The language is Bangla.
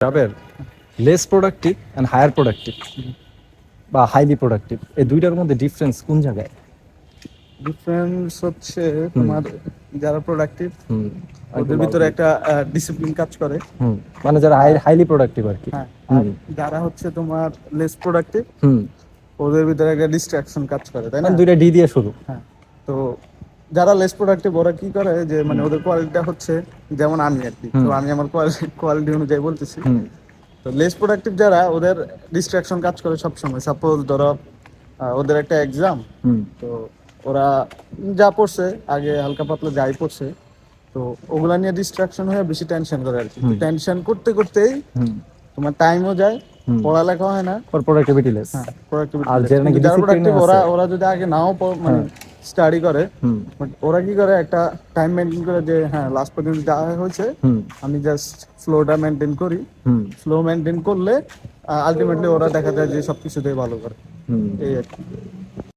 Jaber, less productive and higher productive বা হাইলি প্রোডাক্টিভ এই দুইটার মধ্যে ডিফারেন্স কোন জায়গায়? ডিফারেন্স হচ্ছে হুম। তোমার যারা প্রোডাক্টিভ হুম ওদের ভিতরে একটা ডিসিপ্লিন কাজ করে। হুম মানে যারা হাইলি প্রোডাক্টিভ আর কি। হ্যাঁ, আর যারা হচ্ছে তোমার লেস প্রোডাক্টিভ হুম ওদের ভিতরে একটা ডিস্ট্রাকশন কাজ করে, তাই না? মানে দুইটা ডি দিয়ে শুরু। হ্যাঁ, তো যারা লেস প্রোডাক্টিভ ওরা কি করে যে মানে ওদের কোয়ালিটিটা হচ্ছে যেমন আমি আর কি, তো আমি আমার কোয়ালিটি অনুযায়ী বলতেছি। হুম তো লেস প্রোডাক্টিভ যারা ওদের ডিস্ট্রাকশন কাজ করে সব সময়। সাপোজ ধরো ওদের একটা এক্সাম, হুম তো ওরা যা পড়ছে আগে হালকা পাতলা যাই পড়ছে, তো ওগুলা নিয়ে ডিস্ট্রাকশন হয়ে বেশি টেনশন করে আর কি। টেনশন করতে করতেই হুম তোমার টাইমও যায়, পড়ালেখা হয় না। ওর প্রোডাক্টিভিটি লেস। হ্যাঁ, প্রোডাক্টিভিটি আর যারা নাকি যারা ডিসিপ্লিনে প্রোডাক্টিভ আছে, ওরা যদি আগে নাও মানে স্টাডি করে, হুম বাট ওরা কি করে একটা টাইম মেনটেন করে যে হ্যাঁ লাস্ট পর্যন্ত যা হয়েছে হুম আমি জাস্ট ফ্লোটা মেনটেন করি। হুম ফ্লো মেনটেন করলে আলটিমেটলি ওরা দেখা যায় যে সবকিছুতেই ভালো করে। হুম এই আর কি।